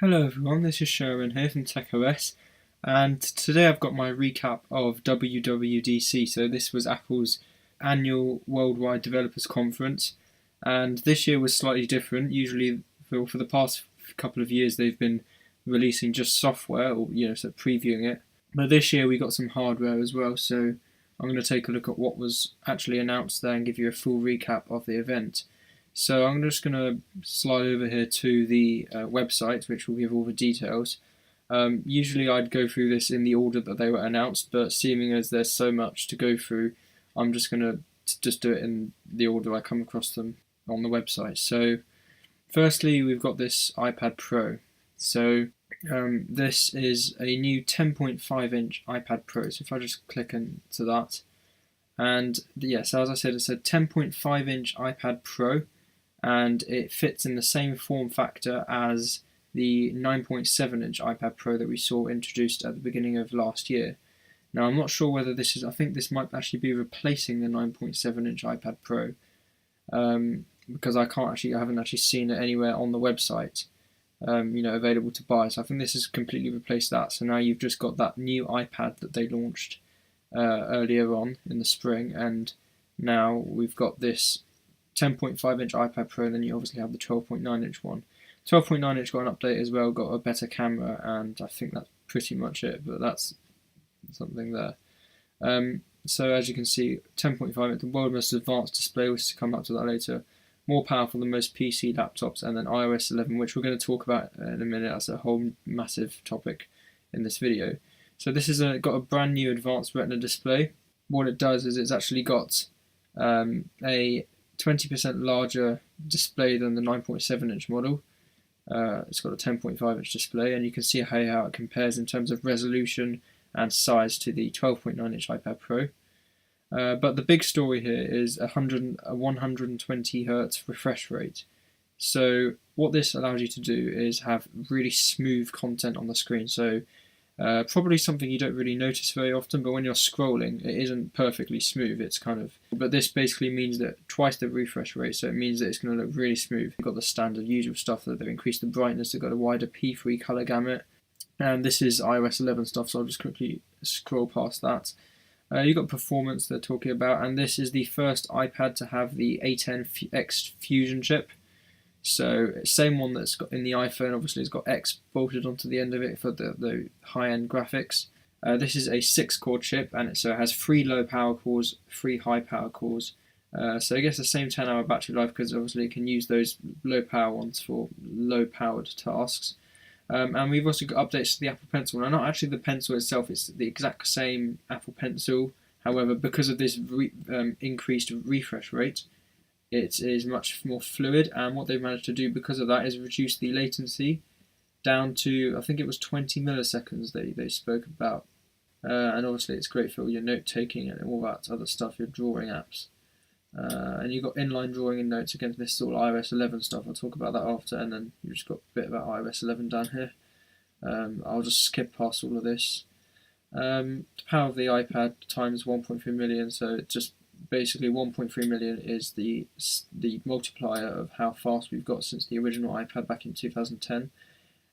Hello everyone, this is Sherwin here from TechOS, and today I've got my recap of WWDC. So this was Apple's annual Worldwide Developers Conference, and this year was slightly different. Usually for the past couple of years they've been releasing just software, or sort of previewing it. But this year we got some hardware as well, so I'm going to take a look at what was actually announced there and give you a full recap of the event. So I'm just going to slide over here to the website, which will give all the details. Usually I'd go through this in the order that they were announced, but seeming as there's so much to go through, I'm just going to just do it in the order I come across them on the website. So firstly, we've got this iPad Pro. So this is a new 10.5-inch iPad Pro. So if I just click into that, and yes, as I said, it's a 10.5-inch iPad Pro, and it fits in the same form factor as the 9.7-inch iPad Pro that we saw introduced at the beginning of last year. Now, I'm not sure whether this is, I think this might actually be replacing the 9.7-inch iPad Pro, because I haven't actually seen it anywhere on the website, available to buy. So I think this has completely replaced that. So now you've just got that new iPad that they launched earlier on in the spring, and now we've got this 10.5-inch iPad Pro, and then you obviously have the 12.9-inch one. 12.9-inch got an update as well, got a better camera, and I think that's pretty much it, but that's something there. So as you can see, 10.5, the world's most advanced display, which is to come up to that later, more powerful than most PC laptops, and then iOS 11, which we're going to talk about in a minute. That's a whole massive topic in this video. So this is got a brand new advanced Retina display. What it does is it's actually got a 20% larger display than the 9.7-inch model. It's got a 10.5-inch display, and you can see how it compares in terms of resolution and size to the 12.9-inch iPad Pro. But the big story here is a 120 Hz refresh rate. So what this allows you to do is have really smooth content on the screen. So probably something you don't really notice very often, but when you're scrolling, it isn't perfectly smooth. It's but this basically means that twice the refresh rate, so it means that it's going to look really smooth. You've got the standard usual stuff that they've increased the brightness, they've got a wider P3 color gamut, and this is iOS 11 stuff, so I'll just quickly scroll past that. You've got performance they're talking about, and this is the first iPad to have the A10X Fusion chip. So same one that's got in the iPhone, obviously it's got X bolted onto the end of it for the high-end graphics. This is a 6-core chip, and it has 3 low power cores, 3 high power cores. So I guess the same 10-hour battery life, because obviously it can use those low power ones for low powered tasks. And we've also got updates to the Apple Pencil. Now, not actually the pencil itself, it's the exact same Apple Pencil. However, because of this increased refresh rate, it is much more fluid, and what they've managed to do because of that is reduce the latency down to, I think it was 20 milliseconds they spoke about. And obviously it's great for your note taking and all that other stuff, your drawing apps. And you've got inline drawing and notes. Again, this is all iOS 11 stuff. I'll talk about that after, and then you've just got a bit about iOS 11 down here. I'll just skip past all of this. The power of the iPad times 1.3 million, so it just basically 1.3 million is the multiplier of how fast we've got since the original iPad back in 2010,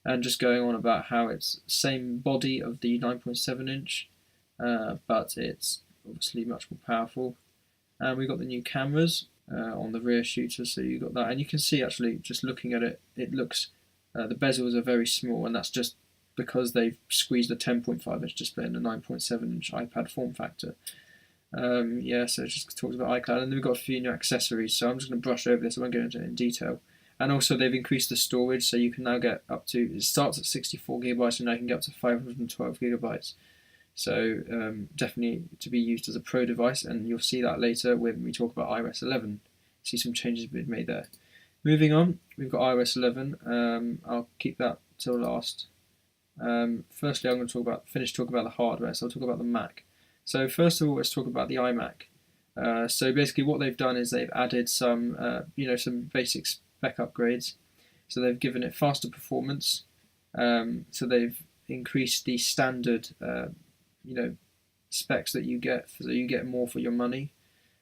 and just going on about how it's same body of the 9.7-inch, but it's obviously much more powerful. And we've got the new cameras on the rear shooter, so you've got that, and you can see actually just looking at it, it looks the bezels are very small, and that's just because they've squeezed a 10.5-inch display in the 9.7-inch iPad form factor. So it just talks about iCloud, and then we've got a few new accessories, so I'm just going to brush over this, I won't go into it in detail. And also they've increased the storage, so you can now get up to, it starts at 64 gigabytes, and now you can get up to 512 gigabytes. So definitely to be used as a pro device, and you'll see that later when we talk about iOS 11. See some changes being made there. Moving on, we've got iOS 11. I'll keep that till last. Firstly, I'm going to finish talking about the hardware, so I'll talk about the Mac. So first of all, let's talk about the iMac. So basically what they've done is they've added some basic spec upgrades. So they've given it faster performance. So they've increased the standard specs that you get, so you get more for your money.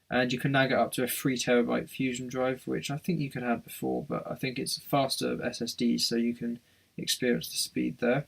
And you can now get up to a 3 terabyte Fusion drive, which I think you could have before, but I think it's faster SSDs, so you can experience the speed there.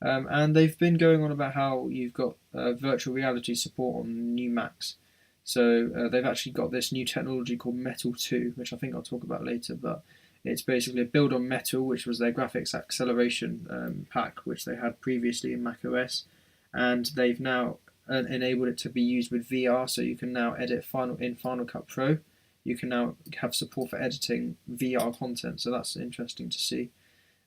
And they've been going on about how you've got virtual reality support on new Macs. So they've actually got this new technology called Metal 2, which I think I'll talk about later, but it's basically a build on Metal, which was their graphics acceleration pack, which they had previously in macOS, and they've now enabled it to be used with VR, so you can now edit in Final Cut Pro. You can now have support for editing VR content, so that's interesting to see.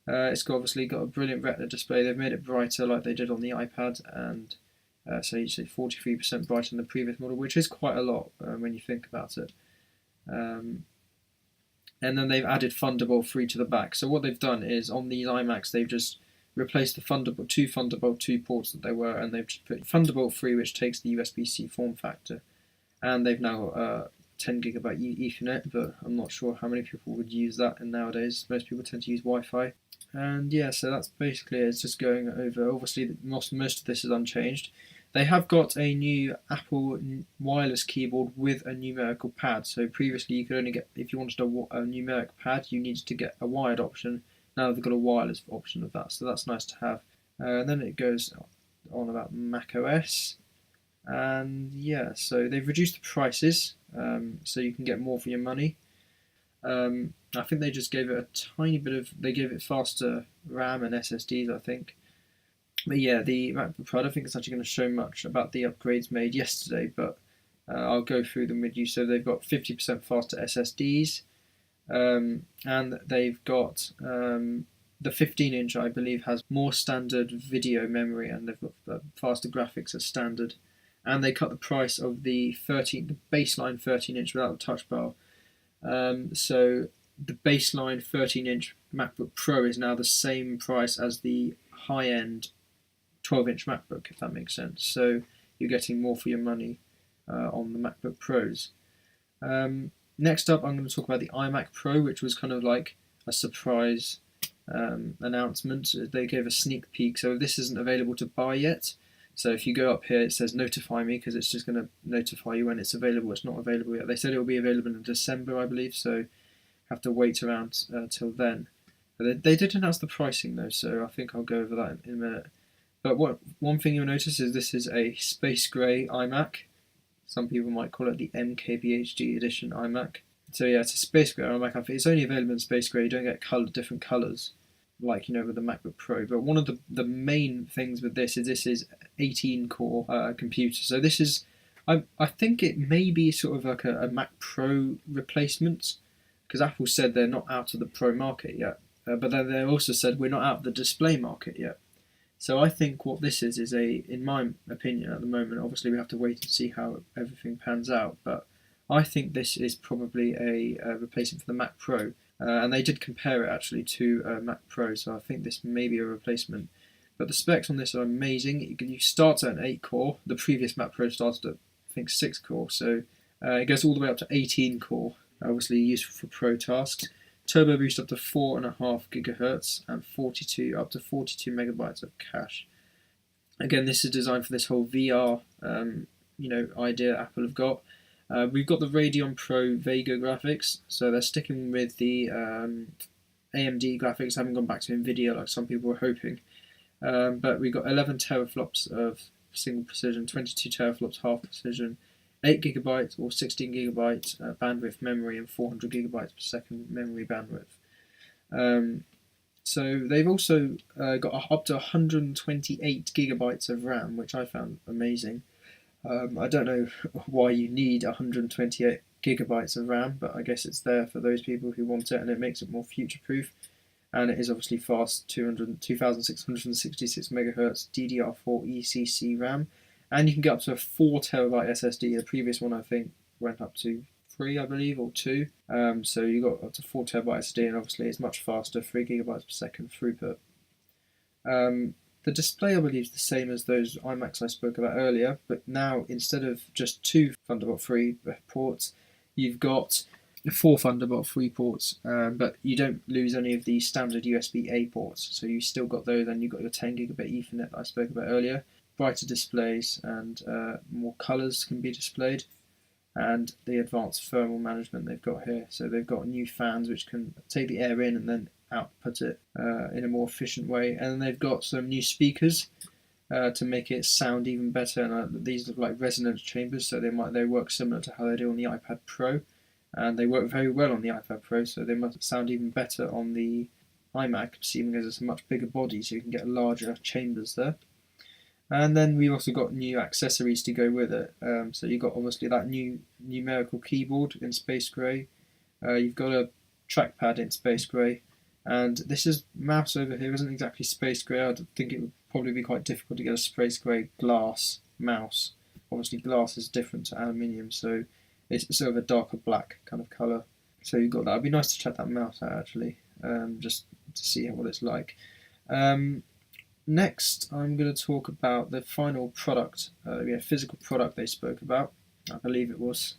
It's obviously got a brilliant Retina display. They've made it brighter like they did on the iPad, and so you see 43% brighter than the previous model, which is quite a lot when you think about it. And then they've added Thunderbolt 3 to the back. So what they've done is on these iMacs, they've just replaced the two Thunderbolt 2 ports that they were, and they've just put Thunderbolt 3, which takes the USB-C form factor. And they've now got 10GB Ethernet, but I'm not sure how many people would use that. And nowadays, most people tend to use Wi-Fi. And yeah, so that's basically it. It's just going over. Obviously, most of this is unchanged. They have got a new Apple wireless keyboard with a numerical pad. So previously, you could only get, if you wanted a numeric pad, you needed to get a wired option. Now they've got a wireless option of that, so that's nice to have. And then it goes on about macOS. And yeah, so they've reduced the prices, so you can get more for your money. I think they just gave it a tiny bit of, they gave it faster RAM and SSDs, I think. But yeah, the MacBook Pro, I don't think it's actually going to show much about the upgrades made yesterday, but I'll go through them with you. So they've got 50% faster SSDs, and they've got the 15-inch, I believe, has more standard video memory, and they've got faster graphics as standard. And they cut the price of the baseline 13-inch without the touch bar. So the baseline 13-inch MacBook Pro is now the same price as the high-end 12-inch MacBook, if that makes sense. So you're getting more for your money on the MacBook Pros. Next up, I'm going to talk about the iMac Pro, which was kind of like a surprise announcement. They gave a sneak peek, so this isn't available to buy yet. So if you go up here, it says notify me, because it's just going to notify you when it's available. It's not available yet. They said it will be available in December, I believe, so have to wait around till then. But they did announce the pricing though, so I think I'll go over that in a minute. But one thing you'll notice is this is a space grey iMac. Some people might call it the MKBHD edition iMac. So yeah, it's a space grey iMac. It's only available in space grey. You don't get different colours like with the MacBook Pro. But one of the main things with this is 18-core computer. So this is, I think it may be sort of like a Mac Pro replacement, because Apple said they're not out of the Pro market yet. But then they also said we're not out of the display market yet. So I think what this is in my opinion at the moment, obviously we have to wait and see how everything pans out, but I think this is probably a replacement for the Mac Pro. And they did compare it actually to Mac Pro, so I think this may be a replacement. But the specs on this are amazing. You start at an 8-core. The previous Mac Pro started at, I think, 6-core, so it goes all the way up to 18-core, obviously useful for pro tasks. Turbo boost up to 4.5 GHz and up to 42 megabytes of cache. Again, this is designed for this whole VR, idea Apple have got. We've got the Radeon Pro Vega graphics, so they're sticking with the AMD graphics, haven't gone back to NVIDIA like some people were hoping. But we've got 11 teraflops of single precision, 22 teraflops half precision, 8 GB or 16 GB bandwidth memory, and 400 GB per second memory bandwidth. So they've also got up to 128 GB of RAM, which I found amazing. I don't know why you need 128 GB of RAM, but I guess it's there for those people who want it, and it makes it more future-proof. And it is obviously fast, 2666 MHz DDR4 ECC RAM, and you can get up to a 4 TB SSD. The previous one I think went up to 3, I believe, or 2. So you got up to 4 TB SSD, and obviously it's much faster, 3 GB per second throughput. The display, I believe, is the same as those iMacs I spoke about earlier, but now instead of just 2 Thunderbolt 3 ports, you've got 4 Thunderbolt 3 ports, but you don't lose any of the standard USB-A ports, so you still got those, and you've got your 10 gigabit Ethernet that I spoke about earlier, brighter displays, and more colours can be displayed, and the advanced thermal management they've got here. So they've got new fans which can take the air in and then output it in a more efficient way. And then they've got some new speakers to make it sound even better. And these look like resonance chambers, so they work similar to how they do on the iPad Pro, and they work very well on the iPad Pro. So they must sound even better on the iMac, seeing as it's a much bigger body, so you can get larger chambers there. And then we also got new accessories to go with it. So you've got obviously that new numerical keyboard in space grey. You've got a trackpad in space grey. And this mouse over here isn't exactly space grey. I think it would probably be quite difficult to get a space grey glass mouse. Obviously glass is different to aluminium, so it's sort of a darker black kind of colour. So you've got that. It'd be nice to check that mouse out actually, just to see what it's like. Next, I'm going to talk about the final product, physical product they spoke about. I believe it was.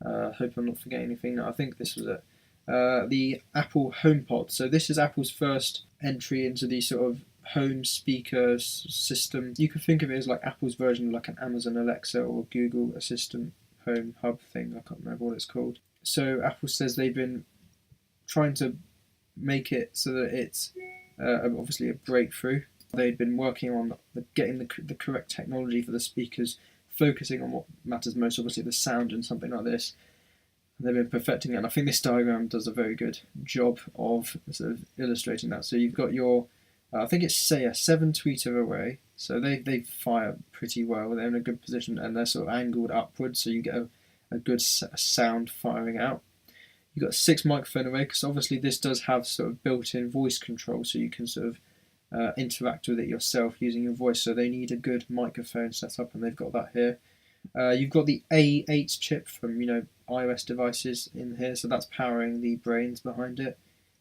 Hope I'm not forgetting anything. No, I think this was it. The Apple HomePod. So this is Apple's first entry into the sort of home speaker system. You could think of it as like Apple's version of like an Amazon Alexa or Google Assistant home hub thing. I can't remember what it's called. So Apple says they've been trying to make it so that it's obviously a breakthrough. They'd been working on getting the correct technology for the speakers, focusing on what matters most, obviously the sound and something like this. And they've been perfecting it, and I think this diagram does a very good job of sort of illustrating that. So you've got your, I think it's say a 7 tweeter array, so they fire pretty well. They're in a good position, and they're sort of angled upwards, so you get a good sound firing out. You've got a 6 microphone array, because obviously this does have sort of built-in voice control, so you can sort of interact with it yourself using your voice. So they need a good microphone setup, and they've got that here. You've got the A8 chip from iOS devices in here, so that's powering the brains behind it.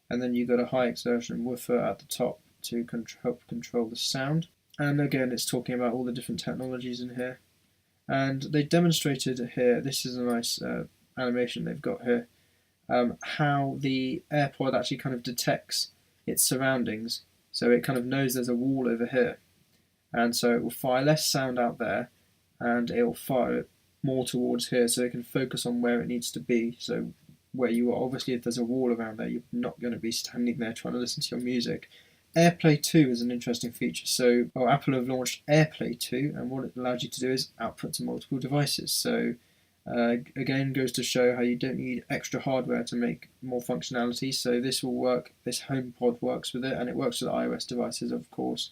And then you've got a high exertion woofer at the top to help control the sound. And again, it's talking about all the different technologies in here. And they demonstrated here, this is a nice animation they've got here, how the AirPod actually kind of detects its surroundings. So it kind of knows there's a wall over here, and so it will fire less sound out there, and it will fire it more towards here, so it can focus on where it needs to be. So where you are, obviously if there's a wall around there, you're not going to be standing there trying to listen to your music. AirPlay 2 is an interesting feature. So Apple have launched AirPlay 2, and what it allows you to do is output to multiple devices. So again, goes to show how you don't need extra hardware to make more functionality. So this will work, this HomePod works with it, and it works with iOS devices, of course,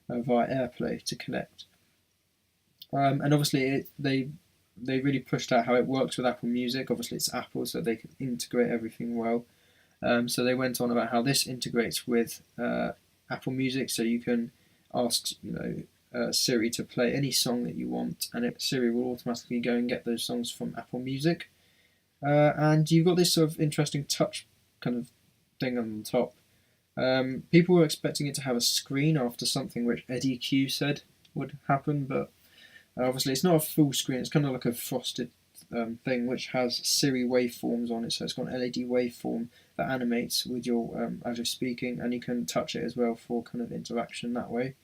via AirPlay to connect. And obviously they really pushed out how it works with Apple Music. Obviously it's Apple, so they can integrate everything well. So they went on about how this integrates with Apple Music, so you can ask Siri to play any song that you want, and Siri will automatically go and get those songs from Apple Music. And you've got this sort of interesting touch kind of thing on the top. People were expecting it to have a screen after something which Eddie Q said would happen, but obviously it's not a full screen. It's kind of like a frosted thing which has Siri waveforms on it, so it's got an LED waveform that animates with your as you're speaking, and you can touch it as well for kind of interaction that way.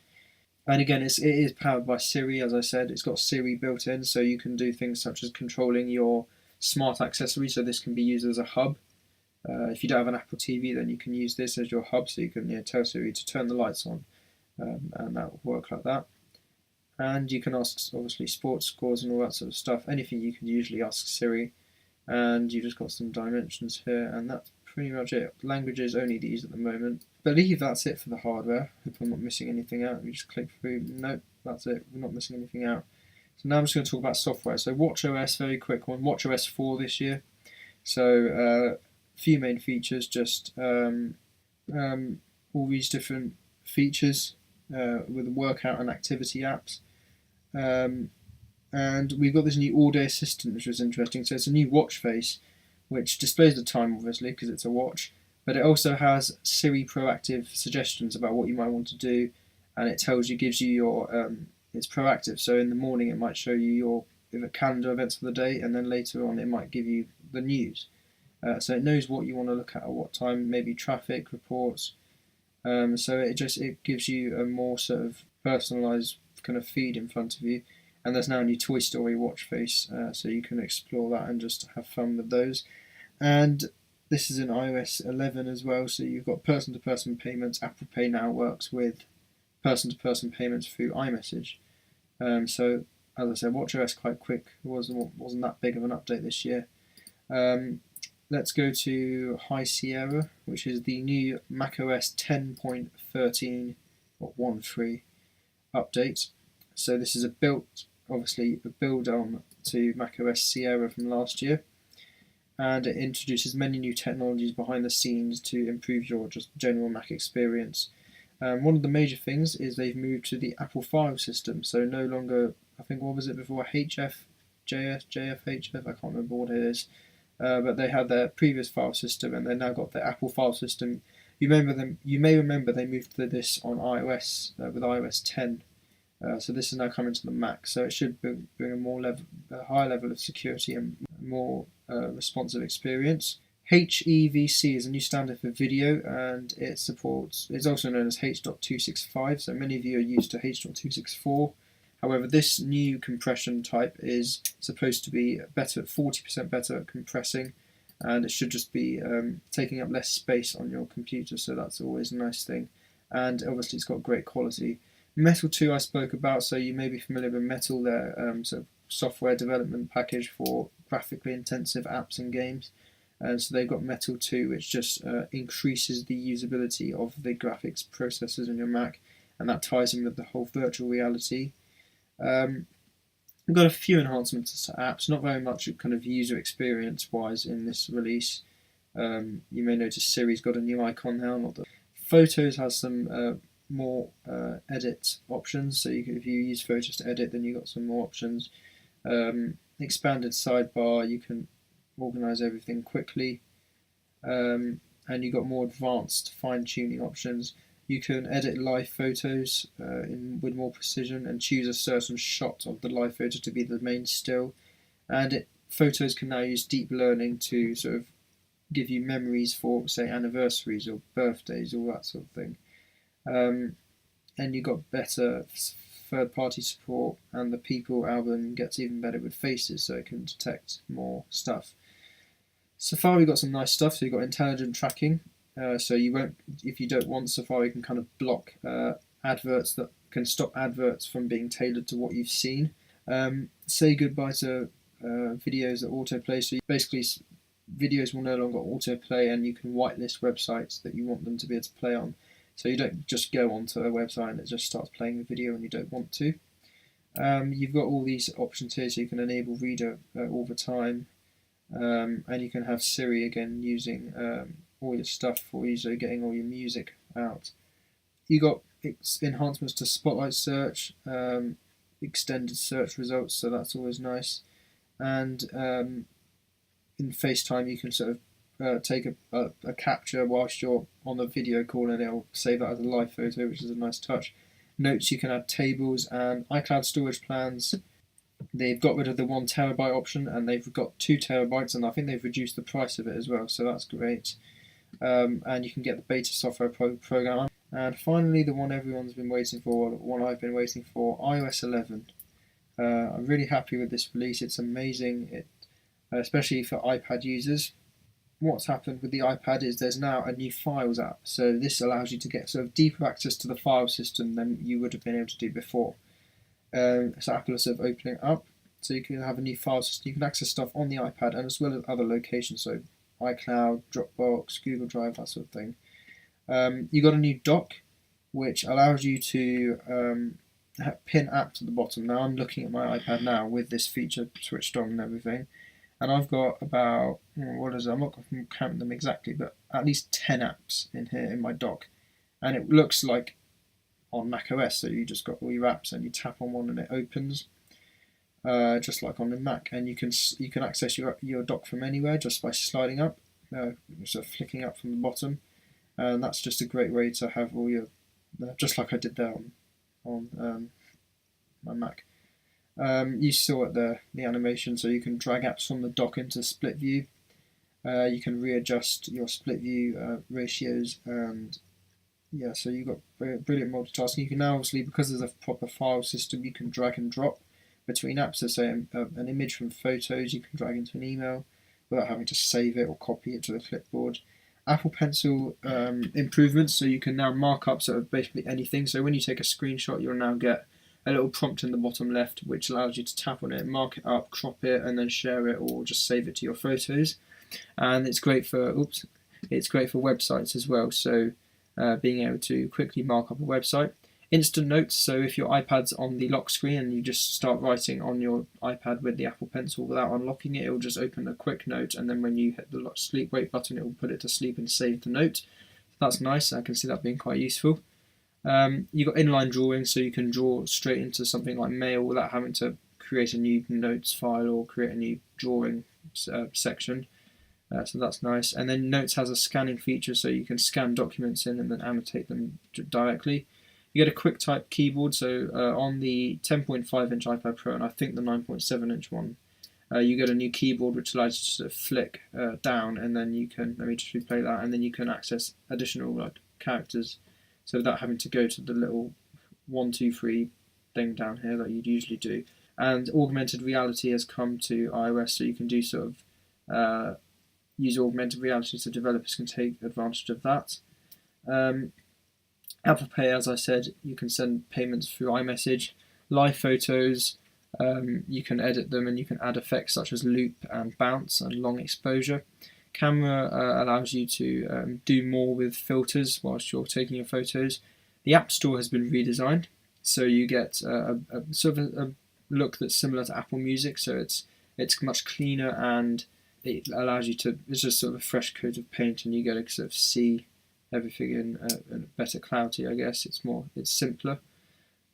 And again, it is powered by Siri, as I said. It's got Siri built in, so you can do things such as controlling your smart accessory, so this can be used as a hub. If you don't have an Apple TV, then you can use this as your hub, so you can tell Siri to turn the lights on, and that will work like that. And you can ask, obviously, sports scores and all that sort of stuff. Anything you can usually ask Siri. And you've just got some dimensions here, and that's pretty much it. Languages, only these at the moment. I believe that's it for the hardware. Hope I'm not missing anything out. We just click through. Nope, that's it. We're not missing anything out. So now I'm just going to talk about software. So WatchOS, very quick one. WatchOS 4 this year. So few main features, just all these different features with the workout and activity apps. And we've got this new all-day assistant, which was interesting. So it's a new watch face, which displays the time, obviously, because it's a watch. But it also has Siri proactive suggestions about what you might want to do, and it gives you your, it's proactive. So in the morning, it might show you your calendar events for the day, and then later on, it might give you the news. So it knows what you want to look at what time, maybe traffic reports. So it gives you a more sort of personalised kind of feed in front of you. And there's now a new Toy Story watch face, so you can explore that and just have fun with those. And this is in iOS 11 as well, so you've got person-to-person payments. Apple Pay now works with person-to-person payments through iMessage. So as I said, WatchOS quite quick. It wasn't that big of an update this year. Let's go to High Sierra, which is the new macOS 10.13 update. So this is obviously a build on to macOS Sierra from last year, and it introduces many new technologies behind the scenes to improve your just general Mac experience. One of the major things is they've moved to the Apple file system, so no longer, I think, what was it before, JFHF, I can't remember what it is, but they had their previous file system and they now got the Apple file system. You may remember they moved to this on iOS with iOS 10. So this is now coming to the Mac, so it should bring a higher level of security and more responsive experience. HEVC is a new standard for video, and it's also known as H.265, so many of you are used to H.264. However, this new compression type is supposed to be 40% better at compressing, and it should just be taking up less space on your computer, so that's always a nice thing. And obviously it's got great quality. Metal 2 I spoke about, so you may be familiar with Metal, their sort of software development package for graphically intensive apps and games. And so they've got Metal 2, which just increases the usability of the graphics processors in your Mac, and that ties in with the whole virtual reality. We've got a few enhancements to apps, not very much kind of user experience wise in this release. You may notice Siri's got a new icon now. Photos has some more edit options, so if you use Photos to edit, then you've got some more options. Expanded sidebar, you can organize everything quickly, and you've got more advanced fine-tuning options. You can edit live photos with more precision and choose a certain shot of the live photo to be the main still, and Photos can now use deep learning to sort of give you memories for, say, anniversaries or birthdays, all that sort of thing. And you've got better third-party support, and the People album gets even better with faces, so it can detect more stuff. Safari got some nice stuff, so you've got intelligent tracking, so you won't, if you don't want, Safari can kind of block adverts that can stop adverts from being tailored to what you've seen. Say goodbye to videos that autoplay, so basically videos will no longer autoplay, and you can whitelist websites that you want them to be able to play on. So you don't just go onto a website and it just starts playing a video when you don't want to. You've got all these options here, so you can enable Reader all the time, and you can have Siri again using all your stuff for you, so getting all your music out. You got enhancements to Spotlight search, extended search results, so that's always nice. And in FaceTime, you can sort of take a capture whilst you're on the video call, and it'll save that as a live photo, which is a nice touch. Notes, you can add tables, and iCloud storage plans. They've got rid of the 1 terabyte option, and they've got 2 terabytes, and I think they've reduced the price of it as well, so that's great. And you can get the beta software program. And finally, the one everyone's been waiting for, the one I've been waiting for, iOS 11. I'm really happy with this release. It's amazing, especially for iPad users. What's happened with the iPad is there's now a new Files app, so this allows you to get sort of deeper access to the file system than you would have been able to do before. So Apple is sort of opening it up, so you can have a new file system. You can access stuff on the iPad and as well as other locations, so iCloud, Dropbox, Google Drive, that sort of thing. You got a new dock, which allows you to pin apps at the bottom. Now I'm looking at my iPad now with this feature switched on and everything, and I've got about, I'm not going to count them exactly, but at least 10 apps in here in my dock, and it looks like on macOS, so you just got all your apps and you tap on one and it opens, just like on the Mac, and you can access your dock from anywhere just by sliding up, sort of flicking up from the bottom, and that's just a great way to have all your, just like I did there on my Mac. You saw it there, the animation, so you can drag apps from the dock into split view. You can readjust your split view ratios, and yeah, so you've got brilliant multitasking. You can now, obviously, because there's a proper file system, you can drag and drop between apps. So say an image from Photos, you can drag into an email. without having to save it or copy it to the clipboard. Apple Pencil improvements, so you can now mark up sort of basically anything. So when you take a screenshot, you'll now get a little prompt in the bottom left which allows you to tap on it, mark it up, crop it, and then share it or just save it to your photos. And it's great for websites as well. So being able to quickly mark up a website. Instant notes, so if your iPad's on the lock screen and you just start writing on your iPad with the Apple Pencil without unlocking it, it will just open a quick note, and then when you hit the sleep wake button, it will put it to sleep and save the note. That's nice. I can see that being quite useful. You've got inline drawing, so you can draw straight into something like mail without having to create a new notes file or create a new drawing section. So that's nice. And then Notes has a scanning feature, so you can scan documents in and then annotate them directly. You get a quick type keyboard, so on the 10.5-inch iPad Pro and I think the 9.7-inch one, you get a new keyboard which allows you to sort of flick down, and then you can, let me just replay that, and then you can access additional characters, so without having to go to the little 1, 2, 3 thing down here that you'd usually do. And augmented reality has come to iOS, so you can do sort of use augmented reality, so developers can take advantage of that. Apple Pay, as I said, you can send payments through iMessage. Live photos, you can edit them and you can add effects such as loop and bounce and long exposure. Camera allows you to do more with filters whilst you're taking your photos. The App Store has been redesigned, so you get a sort of a look that's similar to Apple Music, so it's much cleaner, and it allows you to, it's just sort of a fresh coat of paint, and you get to sort of see everything in better clarity, I guess. It's simpler.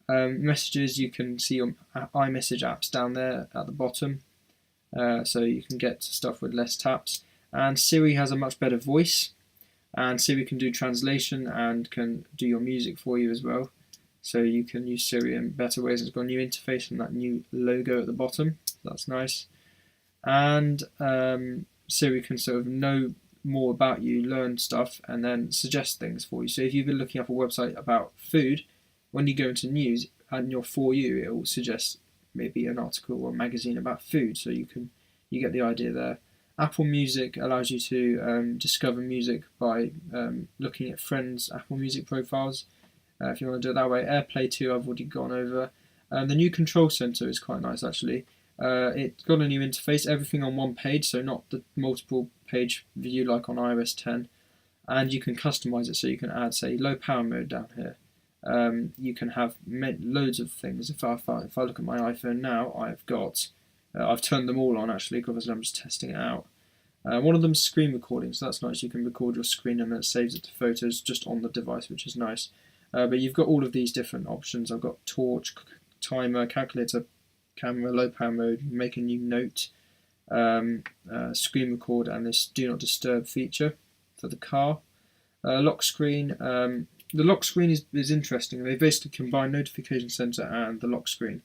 Messages, you can see your iMessage apps down there at the bottom, so you can get to stuff with less taps. And Siri has a much better voice, and Siri can do translation and can do your music for you as well. So you can use Siri in better ways. It's got a new interface and that new logo at the bottom. That's nice. And Siri can sort of know more about you, learn stuff, and then suggest things for you. So if you've been looking up a website about food, when you go into news and your For You, it will suggest maybe an article or a magazine about food, so you get the idea there. Apple Music allows you to discover music by looking at friends' Apple Music profiles, if you want to do it that way. AirPlay 2 I've already gone over. The new control center is quite nice actually. It's got a new interface, everything on one page, so not the multiple page view like on iOS 10, and you can customize it, so you can add, say, low power mode down here. You can have loads of things. If I look at my iPhone now, I've turned them all on actually, because I'm just testing it out. One of them is screen recording, so that's nice. You can record your screen and then it saves it to photos just on the device, which is nice. But you've got all of these different options. I've got torch, timer, calculator, camera, low power mode, make a new note, screen record, and this do not disturb feature for the car. Lock screen. The lock screen is interesting. They basically combine notification center and the lock screen,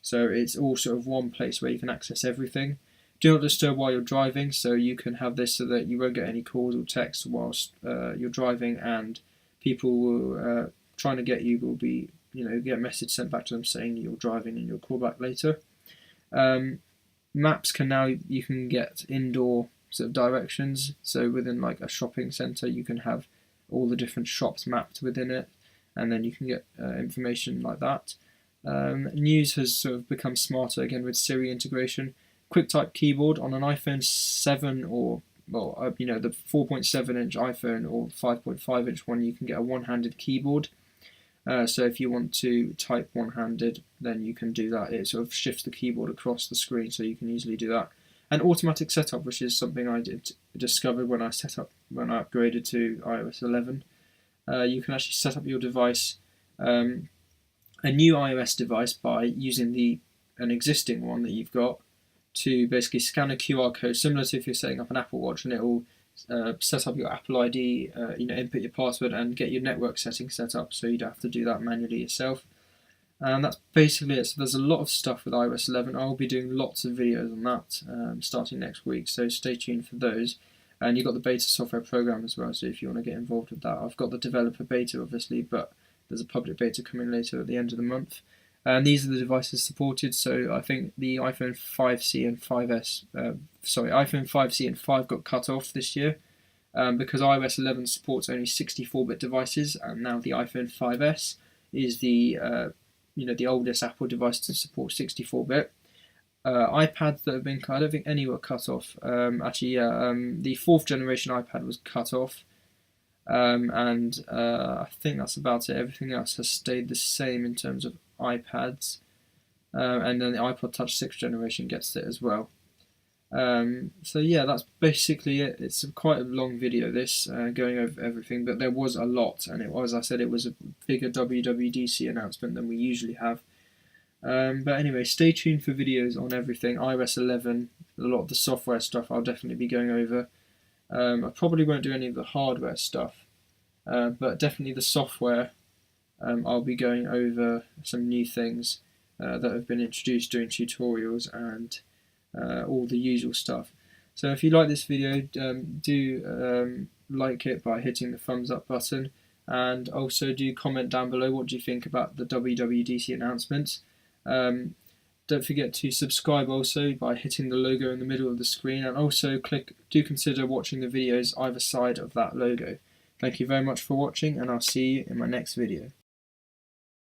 so it's all sort of one place where you can access everything. Do not disturb while you're driving, so you can have this so that you won't get any calls or texts whilst you're driving, and people will trying to get you will be, get a message sent back to them saying you're driving and you'll call back later. Maps you can get indoor sort of directions, so within like a shopping centre you can have all the different shops mapped within it, and then you can get information like that. News has sort of become smarter again with Siri integration. QuickType keyboard on an iPhone 7 or the 4.7-inch iPhone or 5.5-inch one, you can get a one-handed keyboard. So if you want to type one-handed, then you can do that. It sort of shifts the keyboard across the screen, so you can easily do that. And automatic setup, which is something I discovered when I upgraded to iOS 11. You can actually set up your device, a new iOS device, by using an existing one that you've got, to basically scan a QR code, similar to if you're setting up an Apple Watch, and it will set up your Apple ID, input your password, and get your network settings set up, so you don't have to do that manually yourself. And that's basically it. So there's a lot of stuff with iOS 11. I'll be doing lots of videos on that starting next week, so stay tuned for those. And you've got the beta software program as well, so if you want to get involved with that. I've got the developer beta obviously, but there's a public beta coming later at the end of the month. And these are the devices supported. So I think the iPhone 5C and 5S, iPhone 5C and 5 got cut off this year because iOS 11 supports only 64-bit devices, and now the iPhone 5S is the the oldest Apple device to support 64-bit. iPads that have been cut, I don't think any were cut off. The 4th generation iPad was cut off. And I think that's about it. Everything else has stayed the same in terms of iPads. And then the iPod Touch 6th generation gets it as well. So yeah, that's basically it. It's quite a long video, this, going over everything, but there was a lot, and it was, as I said, it was a bigger WWDC announcement than we usually have. But anyway, stay tuned for videos on everything. iOS 11, a lot of the software stuff I'll definitely be going over. I probably won't do any of the hardware stuff, but definitely the software. I'll be going over some new things that have been introduced during tutorials and all the usual stuff. So if you like this video, do like it by hitting the thumbs up button, and also do comment down below what do you think about the WWDC announcements. Don't forget to subscribe also by hitting the logo in the middle of the screen, and also do consider watching the videos either side of that logo. Thank you very much for watching, and I'll see you in my next video.